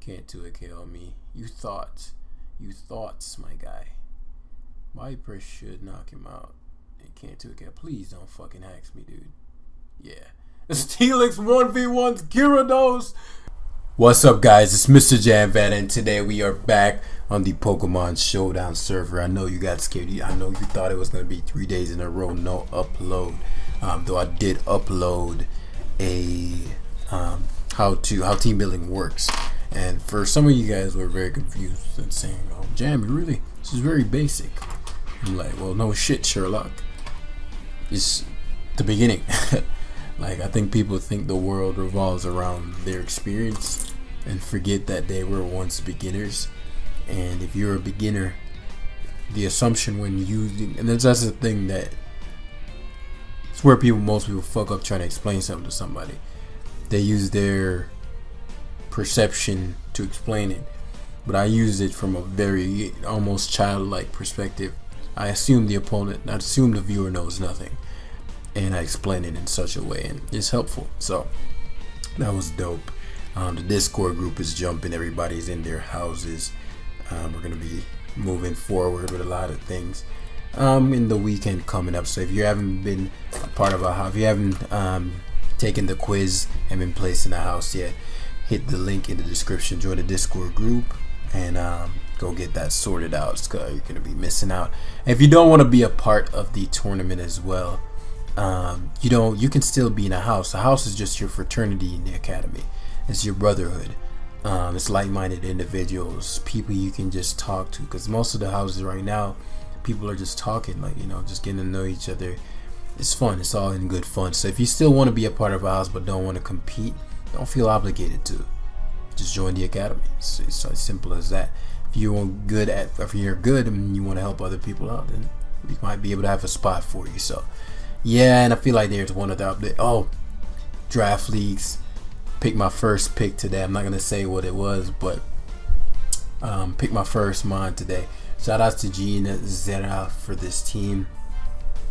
can't 2KO me. You thoughts, my guy. Viper should knock him out. It can't 2KO. Please don't fucking ask me, dude. Yeah. Steelix 1v1's Gyarados. What's up, guys? It's Mrjamvad, and today we are back on the Pokemon Showdown server. I know you got scared. I know you thought it was going to be 3 days in a row, no upload. Though I did upload a how team building works. And for some of you guys were very confused and saying, "Oh, Jammy, really? This is very basic." I'm like, well, no shit, Sherlock. It's the beginning. Like, I think people think the world revolves around their experience and forget that they were once beginners. And if you're a beginner, the assumption when using, and that's the thing that it's where most people fuck up trying to explain something to somebody. They use their perception to explain it, but I use it from a very almost childlike perspective. I assume the viewer knows nothing, and I explain it in such a way, and it's helpful. So that was dope. The Discord group is jumping. Everybody's in their houses. We're gonna be moving forward with a lot of things in the weekend coming up. So if you haven't been a part of if you haven't taken the quiz and been placed in a house yet, hit the link in the description, join the Discord group, and go get that sorted out. You're gonna be missing out. And if you don't want to be a part of the tournament as well, you can still be in a house. A house is just your fraternity in the academy. It's your brotherhood. It's like-minded individuals, people you can just talk to, because most of the houses right now, people are just talking, like, just getting to know each other. It's fun. It's all in good fun. So if you still want to be a part of a house but don't want to compete, don't feel obligated to. Just join the academy. It's as simple as that. If you're good and you want to help other people out, then we might be able to have a spot for you. So yeah, and I feel like there's one other update. Oh, draft leagues. Pick my first pick today. I'm not gonna say what it was, but pick my first mod today. Shout out to Gina Zera for this team.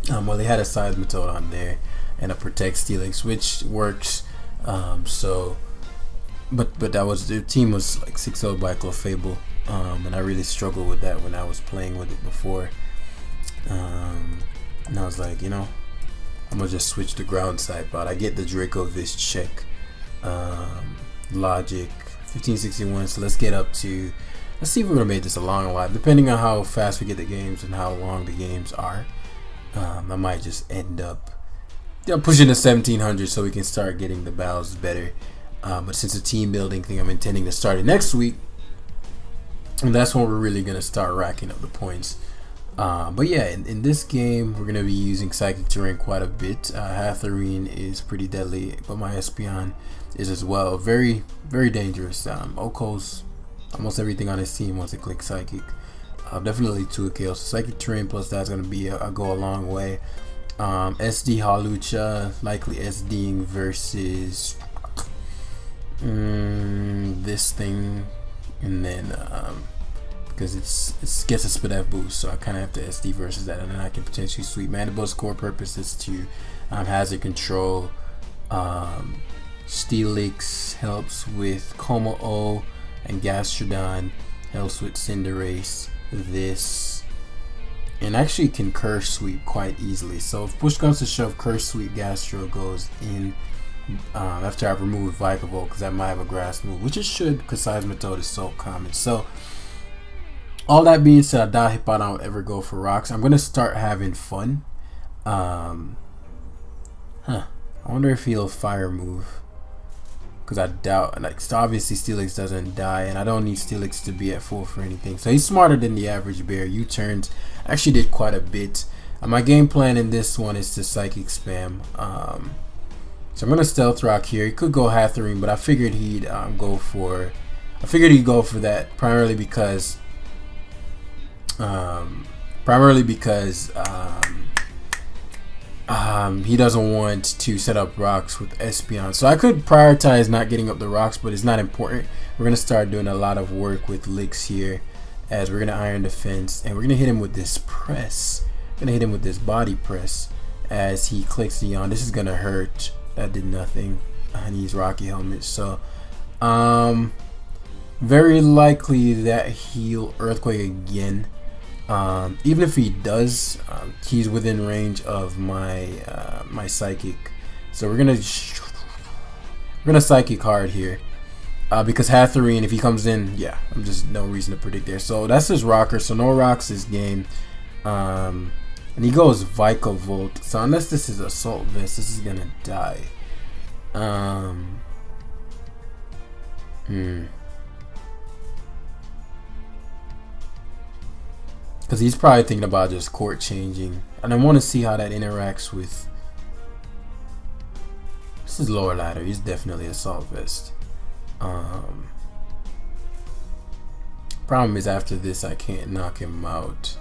Well, they had a Seismitoad on there and a Protect Steelix, which works. But their team was like 6-0 by Clefable, and I really struggled with that when I was playing with it before. And I was like, I'm gonna just switch the ground type out. I get the Dracovish check, logic 1561. So let's see if we're gonna make this a long life, depending on how fast we get the games and how long the games are. I might just end up pushing the 1700 so we can start getting the battles better. But since the team building thing, I'm intending to start it next week, and that's when we're really gonna start racking up the points. But yeah, in this game we're gonna be using Psychic Terrain quite a bit. Hatterene is pretty deadly, but my ESPEON is as well. Very, very dangerous. OHKOS, almost everything on his team wants to click Psychic. Definitely 2KO. So Psychic Terrain plus that's gonna be go a long way. SD Halucha, likely SDing versus this thing, and then because it gets a Spidef boost, so I kind of have to SD versus that, and then I can potentially sweep Mandible's core purpose is to hazard control. Steelix helps with Como-O, and Gastrodon helps with Cinderace. This, and actually can Curse Sweep quite easily. So if push comes to shove, Curse Sweep Gastro goes in after I've removed Vikavolt, because that might have a grass move, which it should, because Seismitoad is so common. So all that being said, I doubt Hippowdon will ever go for rocks. I'm gonna start having fun. I wonder if he'll fire move, because I doubt, like, obviously Steelix doesn't die, and I don't need Steelix to be at full for anything. So he's smarter than the average bear. U-turns actually did quite a bit. My game plan in this one is to Psychic spam. So I'm gonna Stealth Rock here. He could go Hatterene, but I figured he'd go for that primarily because he doesn't want to set up rocks with ESPEON. So I could prioritize not getting up the rocks, but it's not important. We're gonna start doing a lot of work with Licks here, as we're gonna Iron Defense, and we're gonna hit him with this press. We're gonna hit him with this body press as he clicks Neon. This is gonna hurt. That did nothing. And he's Rocky Helmet. So Very likely that he'll Earthquake again. Even if he does, he's within range of my my Psychic. So we're gonna Psychic hard here. Because Hatherene, if he comes in, yeah, I'm just no reason to predict there. So that's his rocker. So no rocks this game. And he goes Vikavolt. So unless this is Assault Vest, this is gonna die. Because he's probably thinking about just court changing. And I want to see how that interacts with... This is lower ladder. He's definitely Assault Vest. Problem is after this I can't knock him out.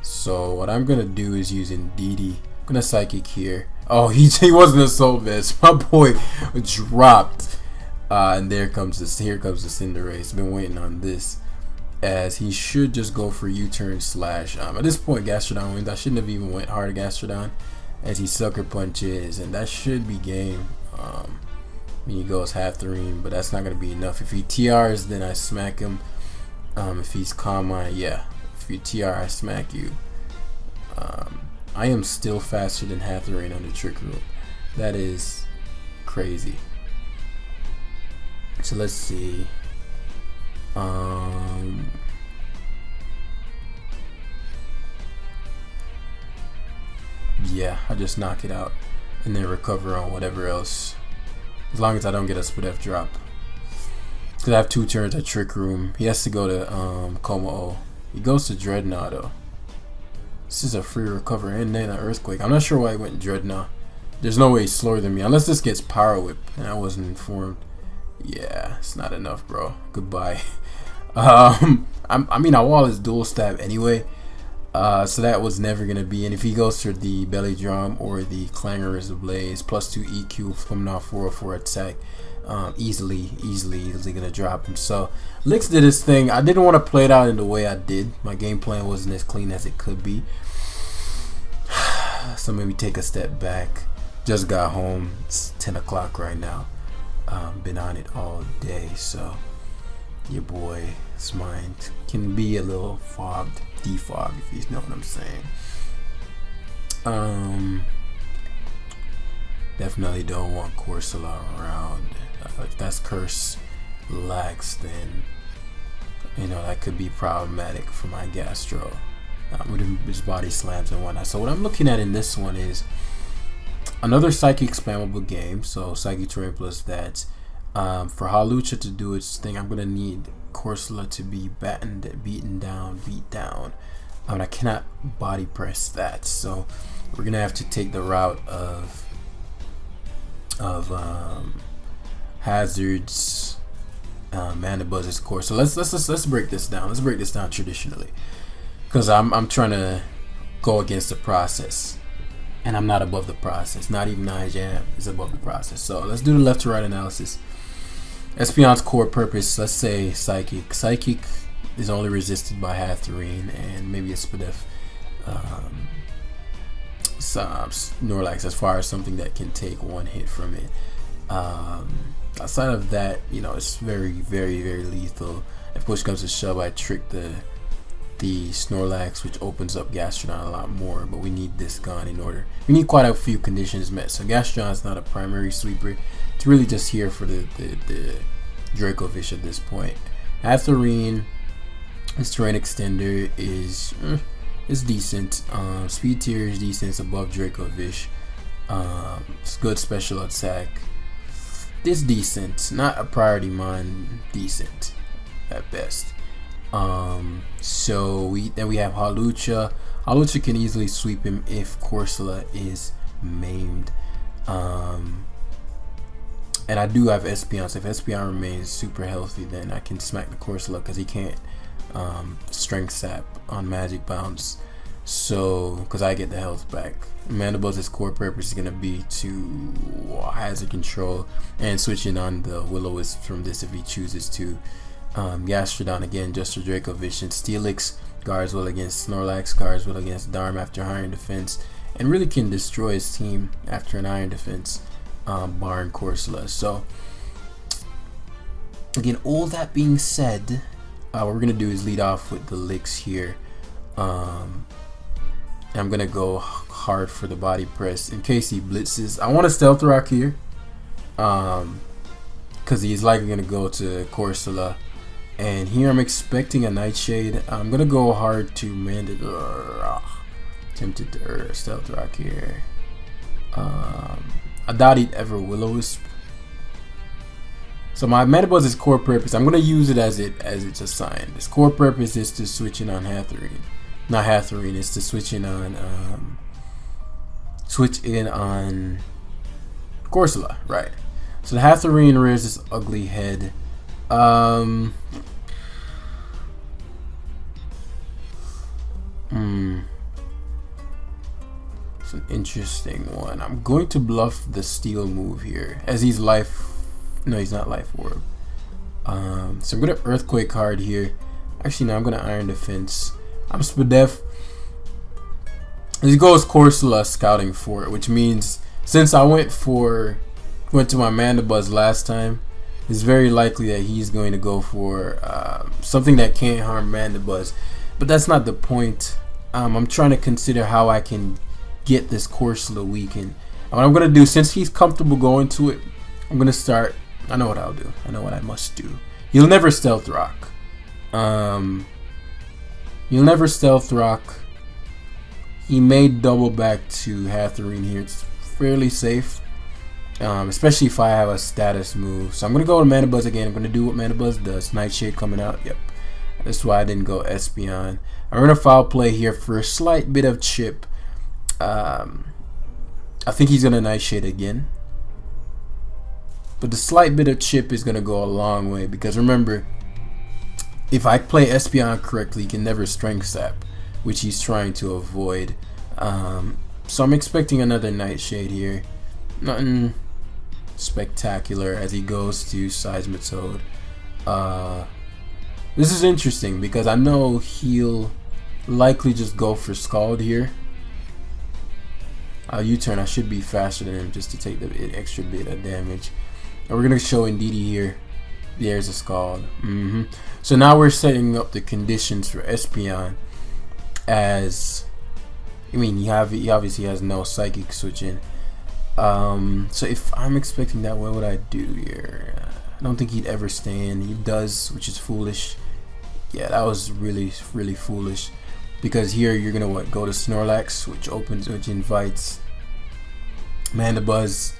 So what I'm going to do is using DD. I'm going to Psychic here. Oh, he wasn't Assault Vest. My boy dropped. And here comes the Cinderace. Been waiting on this. As he should just go for U-turn slash. At this point, Gastrodon wins. I shouldn't have even went hard at Gastrodon, as he sucker punches, and that should be game. When he goes Hatherene, but that's not gonna be enough. If he TRs, then I smack him. If he's calm, yeah. If you TR, I smack you. I am still faster than Hatherene under Trick Room. That is crazy. So let's see. Yeah, I just knock it out and then recover on whatever else, as long as I don't get a split F drop, because I have 2 turns at Trick Room. He has to go to Como. He goes to Dreadnought though. This is a free recover and then an Earthquake. I'm not sure why he went Dreadnought. There's no way he's slower than me unless this gets Power Whip, and I wasn't informed. Yeah, it's not enough, bro. Goodbye. I mean, I wall his dual stab anyway, so that was never gonna be. And if he goes for the Belly Drum or the Clangorous Blaze, +2 EQ coming off 404 attack, easily gonna drop him. So Lix did his thing. I didn't want to play it out in the way I did. My game plan wasn't as clean as it could be. So maybe take a step back. Just got home. It's 10 o'clock right now. Been on it all day, so your boy's mind can be a little defogged, if you know what I'm saying. Definitely don't want Corsola around. If that's curse lax, then you know that could be problematic for my Gastro with his body slams and whatnot. So what I'm looking at in this one is another Psychic spammable game. So Psychic Terrain plus that. For Hawlucha to do its thing, I'm gonna need Corsola to be beat down. I cannot body press that, so we're gonna have to take the route of Hazards, Mana Buzz's core. So let's break this down. Let's break this down traditionally, because I'm trying to go against the process, and I'm not above the process. Not even Mrjamvad is above the process. So let's do the left to right analysis. ESPEON's core purpose, let's say Psychic. Psychic is only resisted by Hatherene and maybe a Spadef Snorlax, as far as something that can take one hit from it. Outside of that, you know, it's very lethal. If push comes to shove, I trick the Snorlax, which opens up Gastrodon a lot more, but we need this gun in order. We need quite a few conditions met. So Gastrodon is not a primary sweeper. It's really just here for the Dracovish at this point. Hatherene, his terrain extender is decent. Speed tier is decent. It's above Dracovish. It's good special attack. It's decent. Not a priority mine. Decent at best. So we have Hawlucha. Hawlucha can easily sweep him if Corsola is maimed. And I do have ESPEON, so if ESPEON remains super healthy, then I can smack the Corsola because he can't strength sap on Magic Bounce. So, because I get the health back. Mandible's core purpose is going to be to hazard control and switching on the Will-O-Wisp from this if he chooses to. Gastrodon again, just for Dracovish, and steelix guards well against Snorlax, guards well against Darm after Iron Defense, and really can destroy his team after an Iron Defense, barring Corsola. So again, all that being said, what we're gonna do is lead off with the licks here. I'm gonna go hard for the body press in case he blitzes. I want a stealth rock here, because he's likely gonna go to Corsola, and here I'm expecting a Nightshade. I'm gonna go hard to tempted to stealth rock here. I doubt he'd ever Will-O-Wisp. So my Metabuzz is core purpose. I'm gonna use it as it's assigned. Its core purpose is to switch in on Hatterene. Not Hatterene, it's to switch in on Corsola, right? So the Hatterene rears this ugly head. It's an interesting one. I'm going to bluff the steel move here, as he's life. No, he's not life orb. So I'm gonna earthquake hard here. Actually, no, I'm gonna iron defense. I'm Spadef. He goes Corsola scouting for it, which means since I went to my Mandibuzz last time, it's very likely that he's going to go for something that can't harm Mandibuzz. But that's not the point. I'm trying to consider how I can get this Corsola weakened. And what I'm gonna do, since he's comfortable going to it, I'm gonna start. I know what I'll do. I know what I must do. He'll never stealth rock. He'll never stealth rock. He may double back to Hatterene here. It's fairly safe, especially if I have a status move. So I'm gonna go to Mandibuzz again. I'm gonna do what Mandibuzz does. Nightshade coming out. Yep. That's why I didn't go ESPEON. I'm gonna foul play here for a slight bit of chip. I think he's gonna Nightshade again. But the slight bit of chip is going to go a long way, because remember, if I play ESPEON correctly, he can never Strength Sap, which he's trying to avoid. So I'm expecting another Nightshade here. Nothing spectacular as he goes to Seismitoad. This is interesting because I know he'll likely just go for Scald here. U-turn, I should be faster than him just to take the extra bit of damage. And we're going to show Indeedee here. There's a Scald. So now we're setting up the conditions for ESPEON as, I mean, he obviously has no Psychic switching. So if I'm expecting that, what would I do here? I don't think he'd ever stay in. He does, which is foolish. Yeah, that was really, really foolish. Because here you're going to go to Snorlax, which invites Mandibuzz.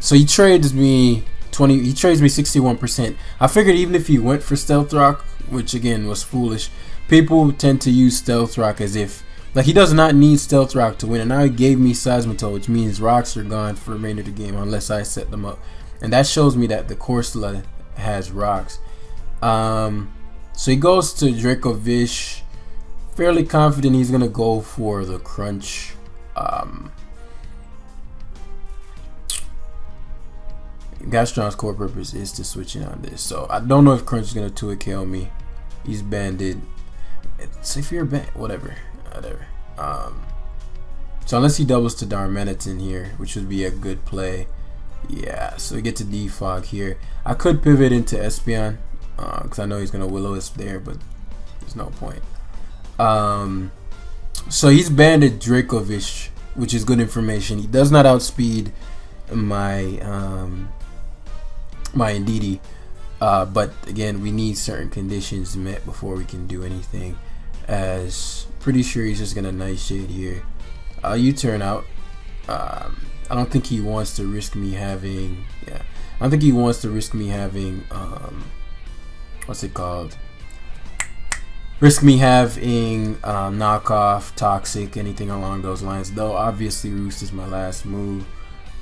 So he trades me 61%. I figured even if he went for Stealth Rock, which again was foolish, people tend to use Stealth Rock as if, like, he does not need Stealth Rock to win. And now he gave me Seismitoad, which means rocks are gone for the remainder of the game unless I set them up. And that shows me that the Corsola has rocks. So he goes to Dracovish. Fairly confident he's gonna go for the Crunch. Gastron's core purpose is to switch in on this, so I don't know if Crunch is gonna 2-hit KO me. He's banded. It's if you're banned, whatever. So unless he doubles to Darmanitan here, which would be a good play. Yeah, so we get to Defog here. I could pivot into ESPEON because I know he's gonna Will-O-Wisp there, but there's no point. So he's banded Dracovish, which is good information. He does not outspeed my my Indeedee, but again, we need certain conditions met before we can do anything. As pretty sure he's just gonna Nightshade here. U-turn out. I don't think he wants to risk me having. Yeah, I don't think he wants to risk me having. What's it called? Risk me having knockoff, toxic, anything along those lines. Though obviously Roost is my last move.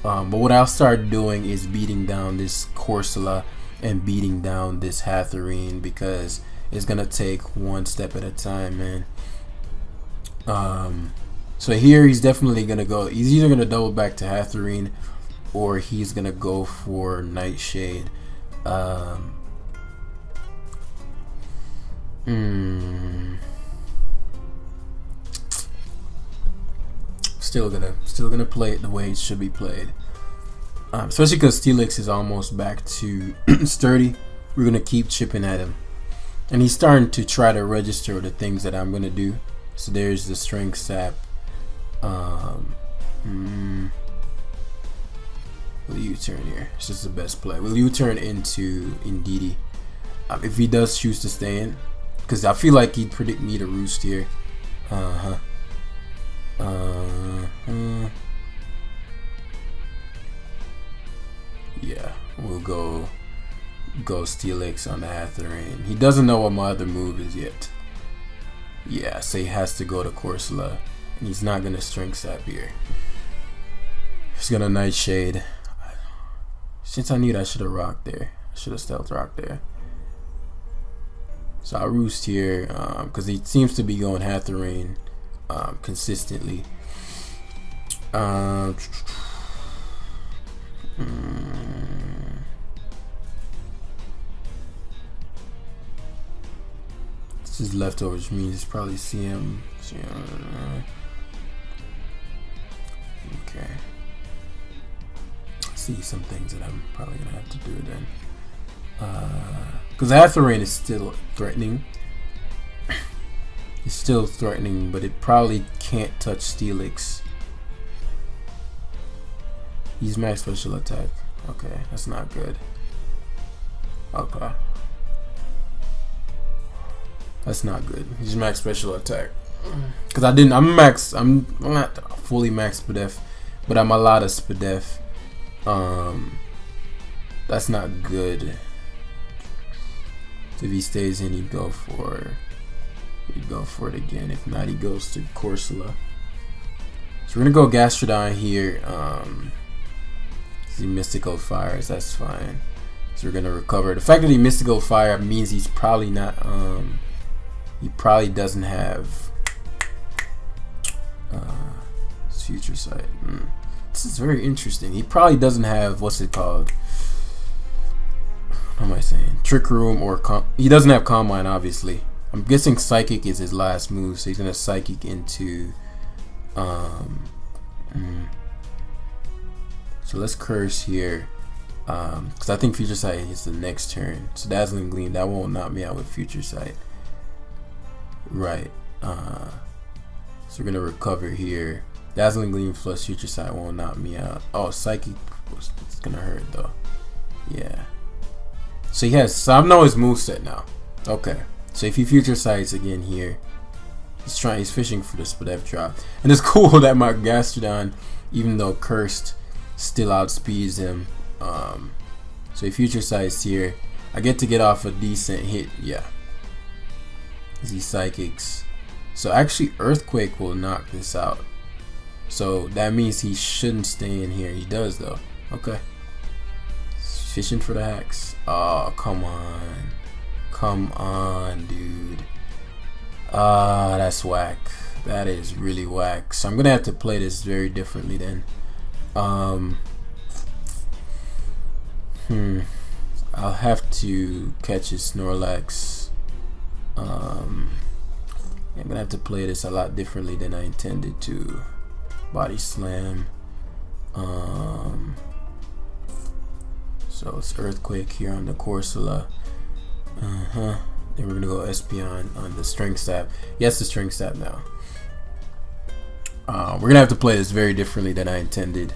But what I'll start doing is beating down this Corsola and beating down this Hatterene, because it's gonna take one step at a time, man. So here he's definitely gonna go. He's either gonna double back to Hatterene or he's gonna go for Nightshade. Still gonna play it the way it should be played, especially because steelix is almost back to sturdy. we're gonna keep chipping at him, and he's starting to try to register the things that I'm gonna do. So there's the strength sap. Will U-turn here? This is the best play. Will U-turn into Ndidi if he does choose to stay in, because I feel like he'd predict me to roost here. Yeah, we'll go steelix on the Hatterene. He doesn't know what my other move is yet. Yeah, so he has to go to Corsola, and he's not gonna strength sap here. He's gonna Nightshade. Since I knew that, I should have rocked there. I should have stealth rocked there. So I roost here because he seems to be going Hatterene consistently. This is leftovers, which means it's probably CM. Okay. See some things that I'm probably gonna have to do then, because Hatterene is still threatening. It's still threatening, but it probably can't touch steelix. He's max special attack. Okay, that's not good. Okay, that's not good. He's max special attack. Because I'm not fully max SPDEF, but I'm a lot of SPDEF. That's not good. So if he stays in, he'd go for it again. If not, he goes to Corsola. So we're gonna go Gastrodon here. He mystical fires, that's fine. So we're gonna recover. The fact that he mystical fire means he's probably not he probably doesn't have future sight. This is very interesting. He probably doesn't have, what's it called? What am I saying? Trick Room, or he doesn't have Combine, obviously. I'm guessing Psychic is his last move, so he's gonna Psychic into so let's curse here, because I think Future Sight is the next turn. So Dazzling Gleam, that won't knock me out with Future Sight. Right. So we're gonna recover here. Dazzling Gleam plus Future Sight won't knock me out. Oh, Psychic, it's gonna hurt though. Yeah. So he has. So I know his moveset now. Okay. So if he Future Sights again here, he's fishing for the SPDEF drop, and it's cool that my Gastrodon, even though cursed, still outspeeds him. So if Future Sights here, I get to get off a decent hit. Yeah. He Psychics. So actually Earthquake will knock this out. So that means he shouldn't stay in here. He does though. Okay. Fishing for the hacks. Oh, come on. Come on, dude. That's whack. That is really whack. So I'm gonna have to play this very differently then. I'll have to catch his Snorlax. I'm gonna have to play this a lot differently than I intended to. Body Slam. So it's Earthquake here on the Corsola. Then we're gonna go ESPEON on the Strength Sap. Yes, the Strength Sap now. We're gonna have to play this very differently than I intended,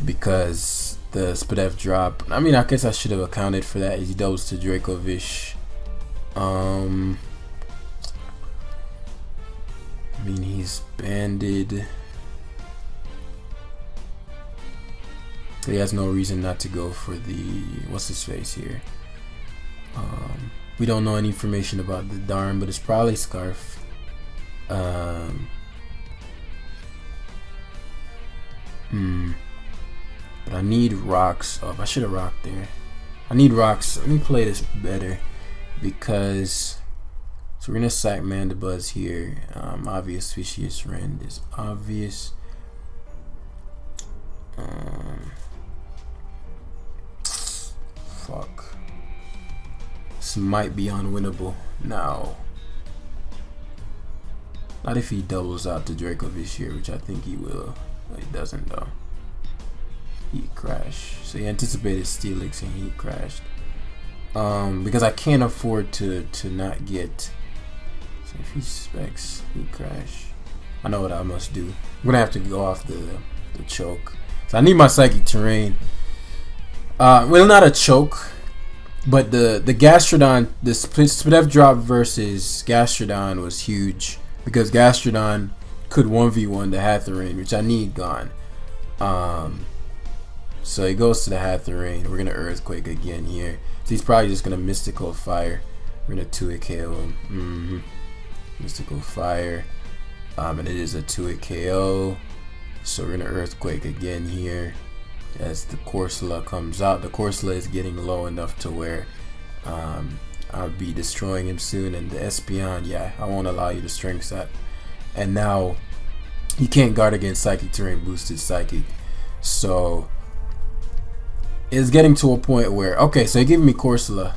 because the SPDEF drop. I mean, I guess I should have accounted for that. He doubles to Dracovish. I mean, he's banded. So he has no reason not to go for the, what's his face here. We don't know any information about the Darn, but it's probably Scarf. But I need rocks. Oh, I should have rocked there. I need rocks. Let me play this better, because so we're gonna sack Mandibuzz here. Obvious Vicious Rend is obvious. Fuck. This might be unwinnable now. Not if he doubles out to Dracovish here, which I think he will. But he doesn't though. Heat Crash. So he anticipated Steelix and Heat Crashed. because I can't afford to not get. So if he specs, he crash. I know what I must do. I'm gonna have to go off the choke. So I need my psychic terrain. Well, not a choke, but the Gastrodon, the Spidef drop versus Gastrodon was huge because Gastrodon could 1v1 the Hatterene, which I need gone. So he goes to the Hatterene. We're gonna Earthquake again here. So he's probably just gonna Mystical Fire. We're gonna 2-hit KO him. Mystical Fire. And it is a 2-hit KO. So we're gonna Earthquake again here. As the Corsola comes out, the Corsola is getting low enough to where I'll be destroying him soon. And the ESPEON, yeah, I won't allow you to strength set. And now he can't guard against Psychic Terrain boosted Psychic. So it's getting to a point where, okay, so he gave me Corsola.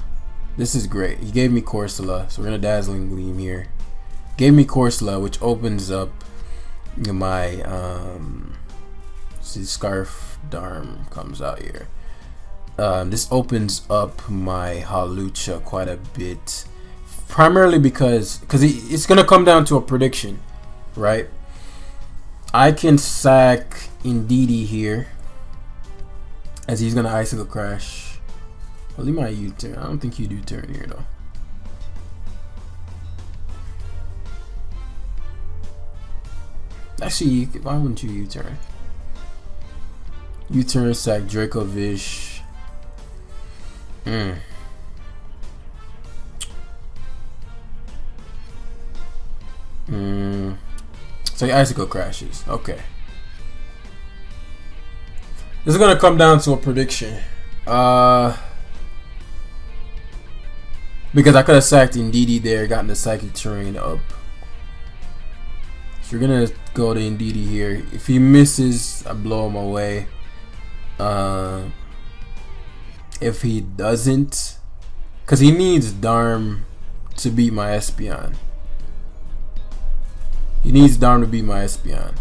This is great. He gave me Corsola, so we're gonna Dazzling Gleam here. Gave me Corsola, which opens up my see, Scarf Darm comes out here. This opens up my Hawlucha quite a bit, primarily because it's gonna come down to a prediction, right? I can sack Indeedee here, as he's gonna Icicle Crash. Well, he might U-turn. I don't think you do turn here though. Actually, why wouldn't you U-turn? U-turn, sack Dracovish. So he Icicle Crashes. Okay. This is gonna come down to a prediction. Because I could have sacked Indeedee there, gotten the Psychic Terrain up. So we're gonna go to Indeedee here. If he misses, I blow him away. If he doesn't, because he needs Darm to beat my Espeon. He needs Darm to beat my Espeon.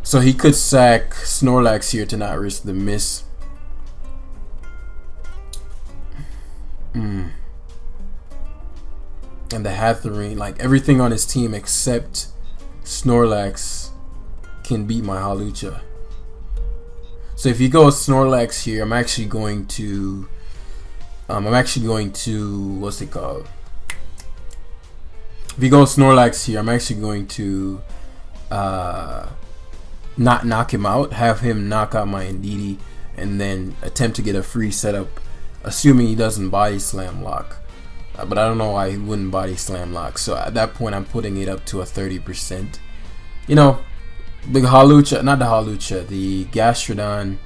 So he could sack Snorlax here to not risk the miss. And the Hatterene, like everything on his team except Snorlax can beat my Hawlucha. So if you go Snorlax here, I'm actually going to what's it called? If you go Snorlax here, I'm actually going to not knock him out, have him knock out my Indeedee, and then attempt to get a free setup, assuming he doesn't Body Slam Lock. But I don't know why he wouldn't Body Slam Lock. So at that point, I'm putting it up to a 30%. You know, the Hawlucha, not the Hawlucha, the Gastrodon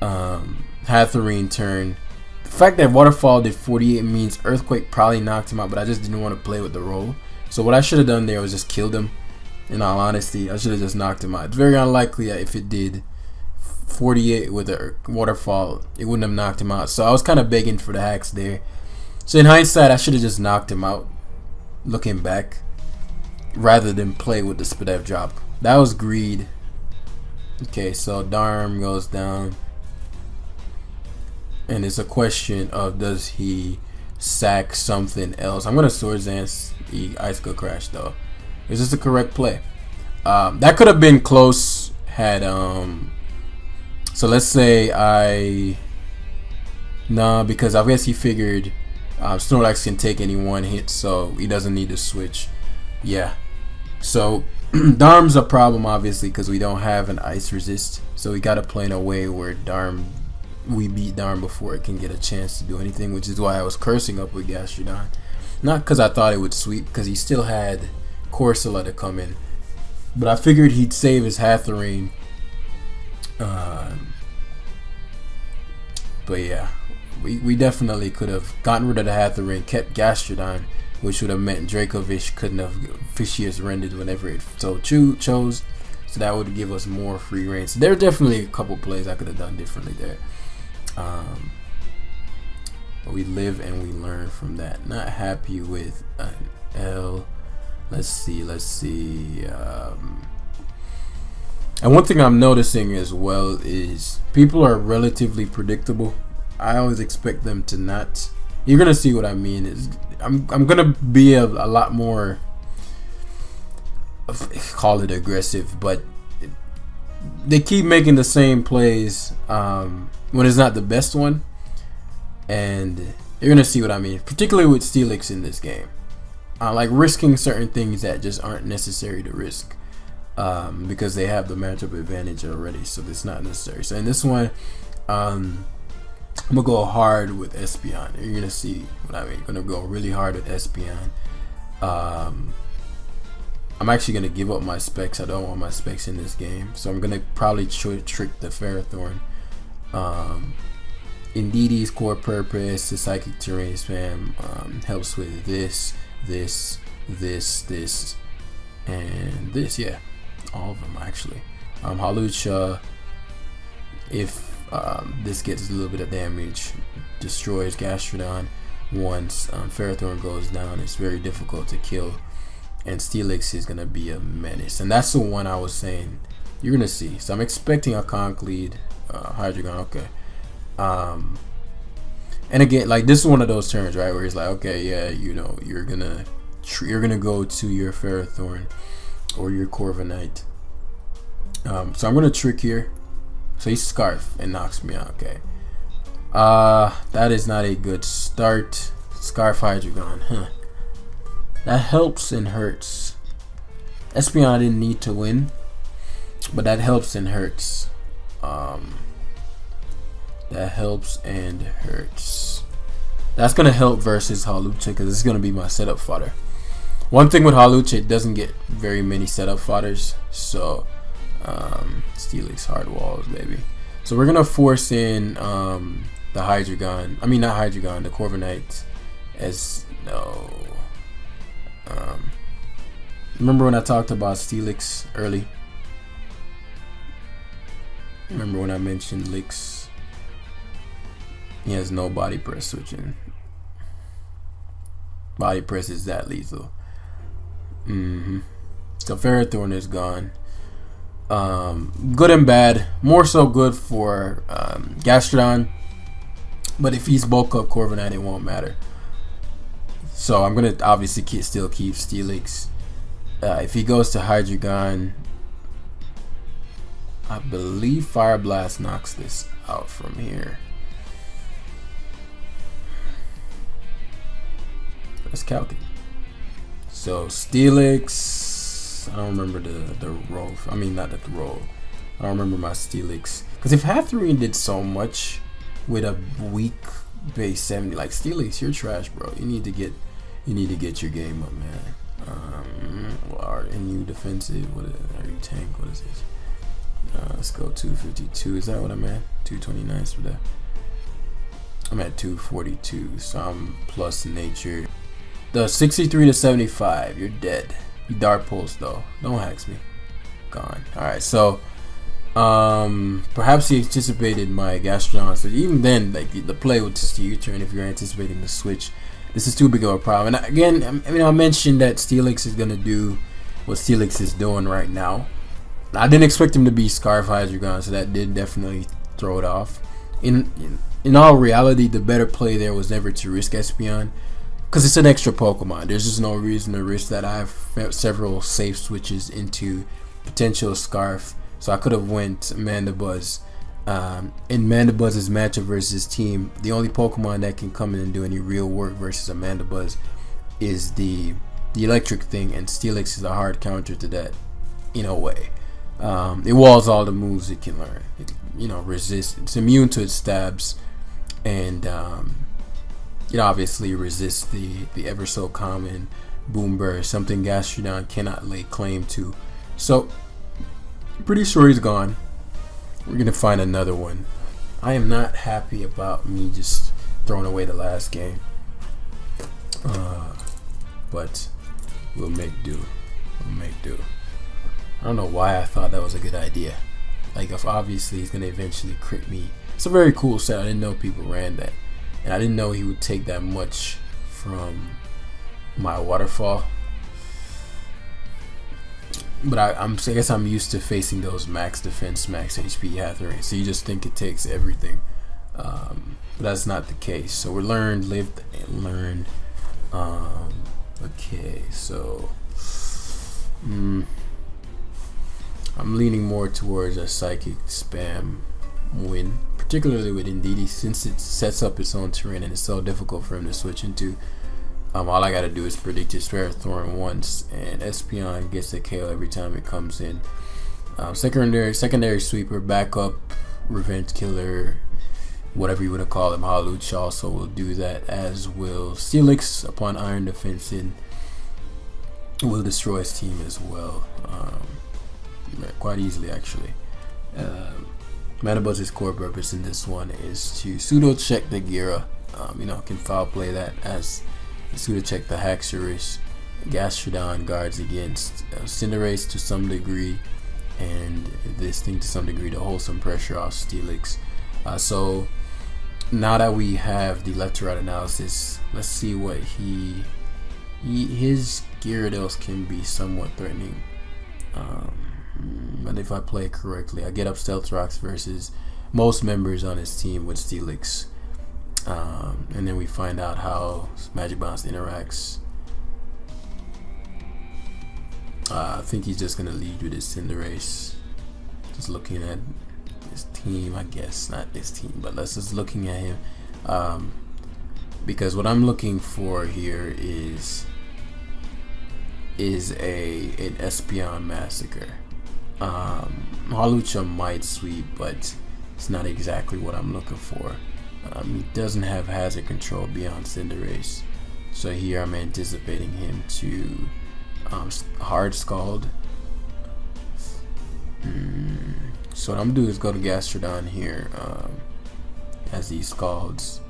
Hatterene turn. The fact that Waterfall did 48 means Earthquake probably knocked him out, but I just didn't want to play with the roll. So what I should have done there was just killed him. In all honesty, I should have just knocked him out. It's very unlikely that if it did 48 with a Waterfall, it wouldn't have knocked him out. So I was kind of begging for the hacks there. So in hindsight, I should have just knocked him out, looking back, rather than play with the Spidef drop. That was greed. Okay, so Darm goes down. And it's a question of, does he sack something else? I'm going to Swords Dance the Icicle Crash though. Is this the correct play? That could have been close had so let's say because I guess he figured Snorlax can take any one hit, so he doesn't need to switch. Yeah, so Darm's a problem obviously because we don't have an ice resist, so we gotta play in a way where we beat Darm before it can get a chance to do anything, which is why I was cursing up with Gastrodon. Not because I thought it would sweep, because he still had Corsola to come in, but I figured he'd save his Hatterene. But yeah, we definitely could have gotten rid of the Hatterene, kept Gastrodon, which would have meant Dracovish couldn't have Fishious rendered whenever it so chose, so that would give us more free reign. So there are definitely a couple plays I could have done differently there. But we live and we learn from that. Not happy with an L. Let's see. And one thing I'm noticing as well is people are relatively predictable I always expect them to not. You're gonna see what I mean. Is I'm gonna be a lot more, call it aggressive, but they keep making the same plays when it's not the best one, and you're gonna see what I mean. Particularly with steelix in this game, like risking certain things that just aren't necessary to risk. Because they have the matchup advantage already, so it's not necessary. So in this one, I'm gonna go hard with ESPEON. You're gonna see what I mean. I'm gonna go really hard with ESPEON. I'm actually gonna give up my specs. I don't want my specs in this game, so I'm gonna probably trick the Ferrothorn. Indeed's core purpose, the psychic terrain spam helps with this, and this. Yeah. All of them actually. Halucha, if this gets a little bit of damage, destroys Gastrodon. Once Ferrothorn goes down, it's very difficult to kill, and steelix is gonna be a menace. And that's the one I was saying you're gonna see. So I'm expecting a conch lead, Hydreigon. Okay. And again, like this is one of those turns, right, where it's like, okay, yeah, you know, you're gonna go to your Ferrothorn or your Corviknight. So I'm gonna trick here. So he Scarf and knocks me out. Okay. That is not a good start. Scarf Hydreigon. Huh. That helps and hurts. ESPEON didn't need to win, but that helps and hurts. That helps and hurts. That's gonna help versus Halucha because this is gonna be my setup fodder. One thing with Halucha, it doesn't get very many setup fodders, so steelix hard walls, baby. So we're gonna force in the Hydreigon. I mean, not Hydreigon, the Corviknight. As no. Remember when I talked about steelix early? Remember when I mentioned Lix? He has no body press switching. Body press is that lethal. So Ferrothorn is gone. Good and bad. More so good for Gastrodon, but if he's bulk up Corviknight, it won't matter. So I'm gonna obviously still keep steelix. If he goes to Hydreigon, I believe Fire Blast knocks this out from here. Let's calc it. So steelix, I don't remember the roll. I mean, not the roll. I don't remember my steelix. Because if Hathrene did so much with a weak base 70, like steelix, you're trash, bro. You need to get your game up, man. Are you defensive? What are you tank? What is this? Let's go 252. Is that what I'm at? 229 for that. I'm at 242, so I'm plus nature. The 63 to 75, you're dead. You Dark Pulse though. Don't hex me. Gone. Alright, so perhaps he anticipated my Gastrodon. So even then, like the play would just U-turn if you're anticipating the switch. This is too big of a problem. And again, I mean, I mentioned that steelix is gonna do what steelix is doing right now. I didn't expect him to be Scarf Hydreigon, so that did definitely throw it off. In all reality, the better play there was never to risk ESPEON, because it's an extra Pokemon. There's just no reason to risk that. I have several safe switches into potential Scarf, so I could have went Mandibuzz. In Mandibuzz's matchup versus team, the only Pokemon that can come in and do any real work versus a Mandibuzz is the electric thing, and steelix is a hard counter to that in a way. It walls all the moves it can learn. It, resist. It's immune to its stabs, and it obviously resists the ever so common Boom Burst, something Gastrodon cannot lay claim to. So, pretty sure he's gone. We're gonna find another one. I am not happy about me just throwing away the last game, but we'll make do. I don't know why I thought that was a good idea. Like, if obviously he's gonna eventually crit me. It's a very cool set. I didn't know people ran that, and I didn't know he would take that much from my waterfall. But I guess I'm used to facing those max defense, max HP Hathrene. So you just think it takes everything. But that's not the case. So we learned, lived, and learned. Okay, so I'm leaning more towards a psychic spam win, particularly with Ndidi, since it sets up its own terrain and it's so difficult for him to switch into. All I gotta do is predict his Ferrothorn once, and ESPEON gets a KO every time it comes in. Secondary sweeper, backup, revenge killer, whatever you want to call him. Haluch also will do that, as will Steelix upon iron defense, and will destroy his team as well, quite easily actually. Mrjamvad's core purpose in this one is to pseudo check the Gira. Can foul play that as pseudo check the Haxorus. Gastrodon guards against Cinderace to some degree, and this thing to some degree to hold some pressure off Steelix. So now that we have the left to right analysis, let's see what his Gyarados can be somewhat threatening. But if I play it correctly, I get up Stealth Rocks versus most members on his team with Steelix. And then we find out how Magic Bounce interacts. I think he's just going to lead with his Cinderace. Just looking at his team, I guess. Not his team, but let's just looking at him. Because what I'm looking for here is an ESPEON massacre. Halucha might sweep, but it's not exactly what I'm looking for. He doesn't have hazard control beyond Cinderace, so here I'm anticipating him to hard scald. So what I'm gonna do is go to Gastrodon here as he scalds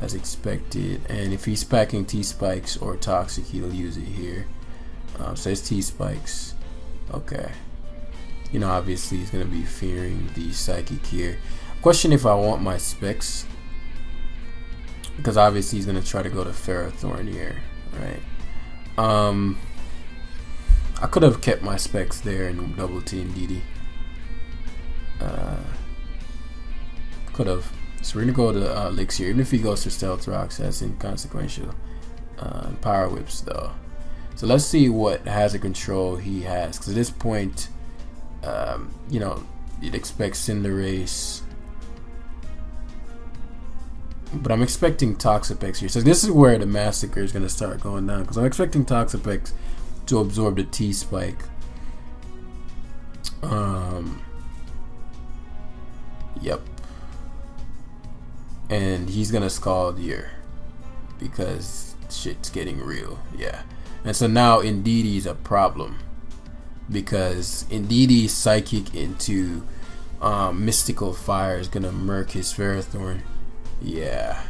as expected, and if he's packing T-Spikes or Toxic, he'll use it here. So it's T-Spikes. Okay. Obviously he's going to be fearing the Psychic here. Question if I want my specs, because obviously he's going to try to go to Ferrothorn here, right? I could have kept my specs there and double team DD. Could have. So we're going to go to Elixir. Even if he goes to Stealth Rocks, that's inconsequential. Power Whips though. So let's see what hazard control he has, because at this point, you'd expect Cinderace, but I'm expecting Toxapex here. So this is where the massacre is going to start going down, because I'm expecting Toxapex to absorb the T-Spike. Yep. And he's going to Scald here, because shit's getting real. Yeah. And so now Indeedee a problem, because Indeedee's Psychic into Mystical Fire is gonna murk his Ferrothorn. Yeah.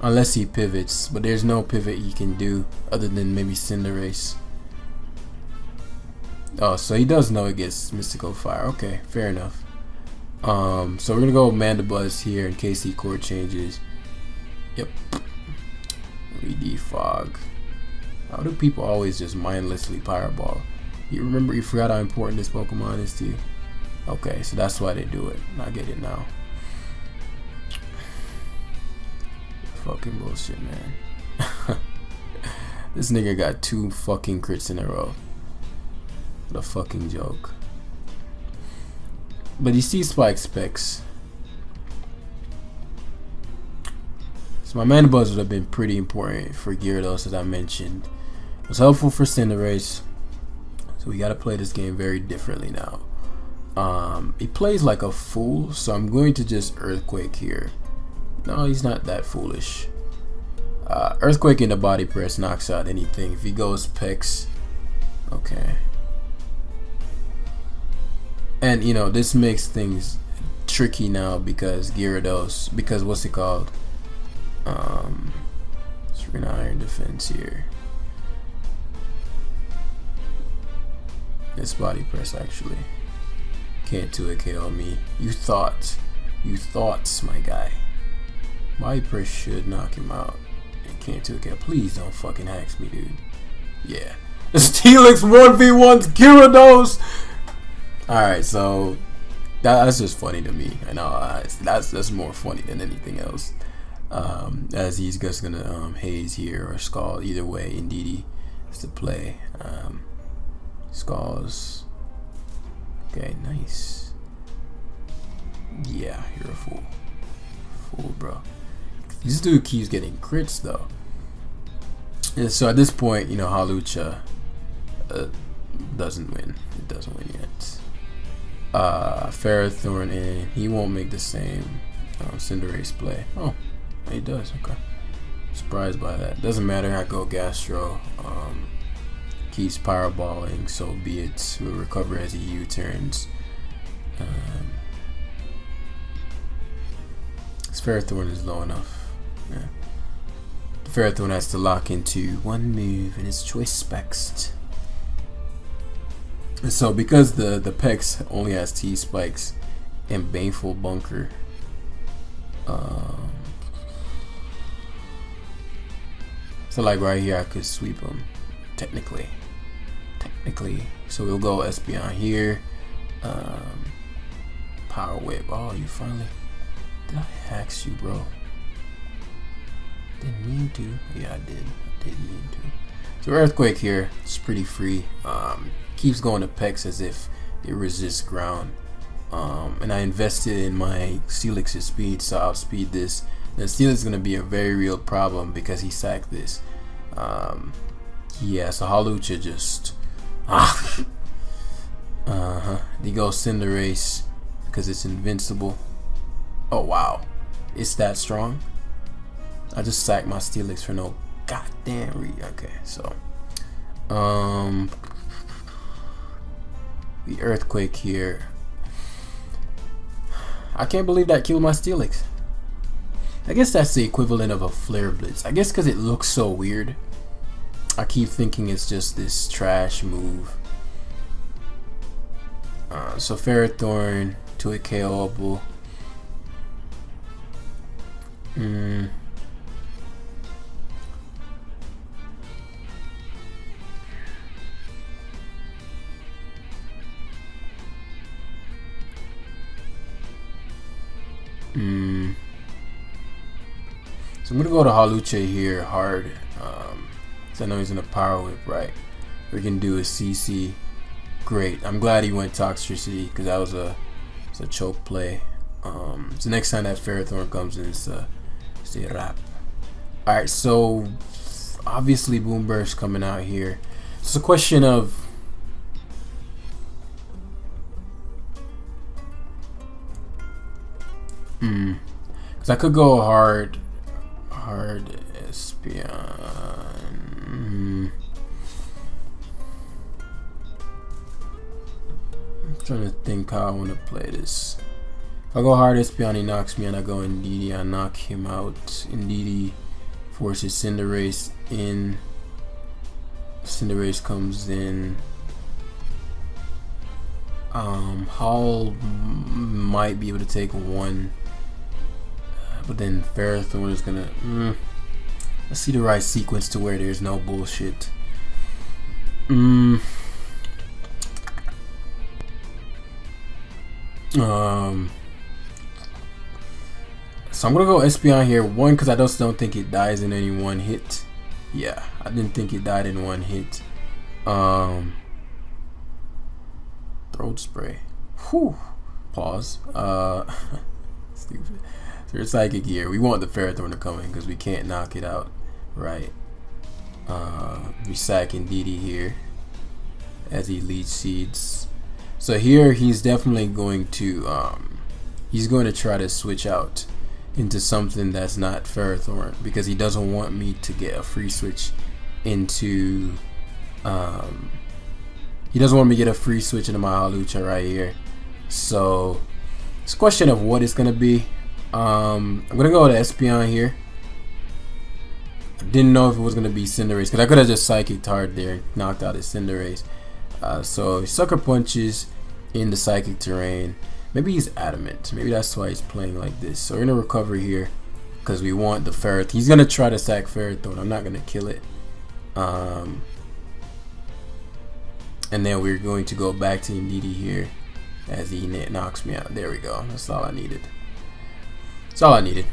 Unless he pivots, but there's no pivot he can do other than maybe Cinderace. Oh, so he does know it gets Mystical Fire. Okay, fair enough. So we're gonna go with Mandibuzz here in case he core changes. Yep. ED Fog. How do people always just mindlessly Fireball? You forgot how important this Pokemon is to you? Okay, so that's why they do it. I get it now. Fucking bullshit, man. This nigga got 2 fucking crits in a row. What a fucking joke. But you see Spike specs. So my Mandibuzz would have been pretty important for Gyarados, as I mentioned. It was helpful for Cinderace. So we gotta play this game very differently now. He plays like a fool, so I'm going to just Earthquake here. No, he's not that foolish. Earthquake in the Body Press knocks out anything. If he goes Pex, okay. And this makes things tricky now, because Gyarados, because what's it called? So we're gonna Iron Defense here. It's Body Press actually. Can't do it, KO me. You thought, my guy. Body Press should knock him out. It can't do it. Please don't fucking hacks me, dude. Yeah. The Steelix 1v1's Gyarados. Alright, so That's just funny to me. I know that's more funny than anything else. As he's just gonna haze here or scald. Either way, Ndidi is the play. Scalds. Okay, nice. Yeah, you're a fool. Fool, bro. This dude keeps getting crits though. And so at this point, you know, Hawlucha doesn't win. It doesn't win yet. Ferrothorn in. He won't make the same Cinderace play. Oh, he does. Okay. Surprised by that. Doesn't matter. I go Gastro. Keeps Powerballing. So be it. We'll recover as he U-turns. His Ferrothorn is low enough. Yeah. The Ferrothorn has to lock into one move and his choice specs. And so because the Pex only has T-Spikes and Baneful Bunker, so like right here I could sweep him technically. So we'll go ESPEON here. Power Whip. Oh, you finally. Did I hex you, bro? Didn't mean to. Yeah, I did. I did mean to. So Earthquake here. It's pretty free. Keeps going to Pex as if it resists ground. And I invested in my Steelix's speed, so I'll speed this. The Steelix is going to be a very real problem because he sacked this. Yeah, so Hawlucha just They go Cinderace because it's invincible. Oh wow, it's that strong. I just sacked my Steelix for no goddamn reason. Okay, so the Earthquake here. I can't believe that killed my Steelix. I guess that's the equivalent of a Flare Blitz. I guess because it looks so weird, I keep thinking it's just this trash move. So Ferrothorn to a KOable. So I'm gonna go to Hawlucha here hard. So I know he's in a Power Whip, right? We can do a CC. Great. I'm glad he went Toxtricity because that was a choke play. So next time that Ferrothorn comes in, it's a wrap. All right. So obviously Boom Burst coming out here. It's a question of because I could go hard ESPEON. I'm trying to think how I want to play this. If I go hard ESPEON, he knocks me, and I go Ndidi, I knock him out. Ndidi forces Cinderace in. Cinderace comes in. Hall might be able to take one. But then Ferrothorn is gonna. Let's see the right sequence to where there's no bullshit. So I'm gonna go ESPEON here. One, because I just don't think it dies in any one hit. Yeah, I didn't think it died in one hit. Throat spray. Whew. Pause. Stupid. So Psychic here. We want the Ferrothorn to come in because we can't knock it out, right? We sack Ndidi here as he Leech Seeds. So here he's definitely going to try to switch out into something that's not Ferrothorn because he doesn't want me to get a free switch into he doesn't want me to get a free switch into my Hawlucha right here. So it's a question of what it's gonna be. I'm gonna go to ESPEON here. I didn't know if it was gonna be Cinderace because I could have just Psychic hard there and knocked out his Cinderace. So Sucker Punches in the Psychic terrain. Maybe he's Adamant. Maybe that's why he's playing like this. So we're gonna recover here because we want the Ferrothorn. He's gonna try to sack Ferrothorn. I'm not gonna kill it. And then we're going to go back to Ndidi here as he knocks me out. There we go. That's all I needed. That's all I needed.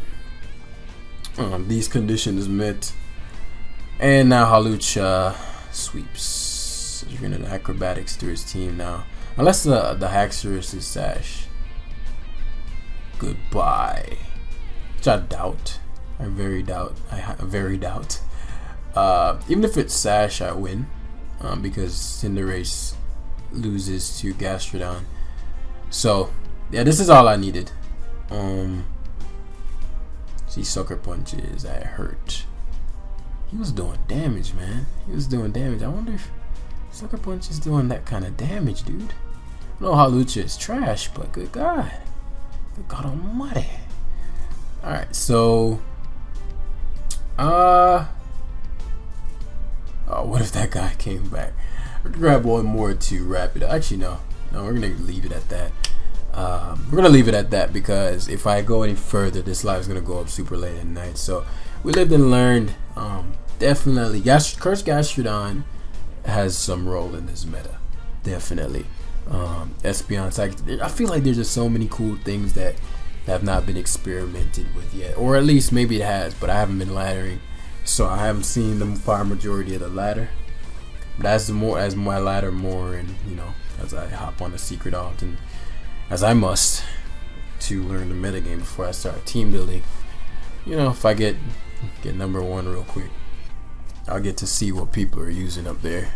These conditions met. And now Haluch sweeps. You're gonna acrobatics through his team now. Unless the Haxorus is Sash. Goodbye. Which I doubt. I very doubt. Even if it's Sash, I win. Because Cinderace loses to Gastrodon. So, yeah, this is all I needed. See, Sucker Punches. That hurt. He was doing damage, man. He was doing damage. I wonder if Sucker Punch is doing that kind of damage, dude. I know Halucha is trash, but good God. Good God almighty. Alright, so... oh, what if that guy came back? We're gonna grab one more to wrap it up. Actually, no, we're gonna leave it at that. We're gonna leave it at that because if I go any further, this live is gonna go up super late at night. So we lived and learned. Definitely, Curse Gastrodon has some role in this meta. Definitely, ESPEON. I feel like there's just so many cool things that have not been experimented with yet, or at least maybe it has, but I haven't been laddering. So I haven't seen the far majority of the ladder. But as my ladder more, and as I hop on the secret alt, and as I must to learn the metagame before I start team building. If I get number 1 real quick, I'll get to see what people are using up there.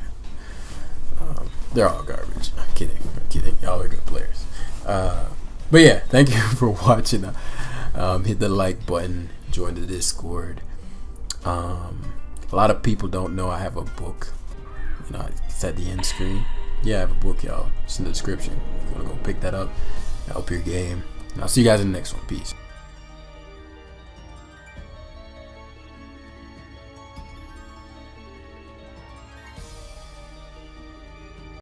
They're all garbage. I'm kidding. Y'all are good players. But yeah, thank you for watching. Hit the like button. Join the Discord. A lot of people don't know I have a book. It's at the end screen. Yeah, I have a book, y'all. It's in the description. If you want to go pick that up, help your game. And I'll see you guys in the next one. Peace.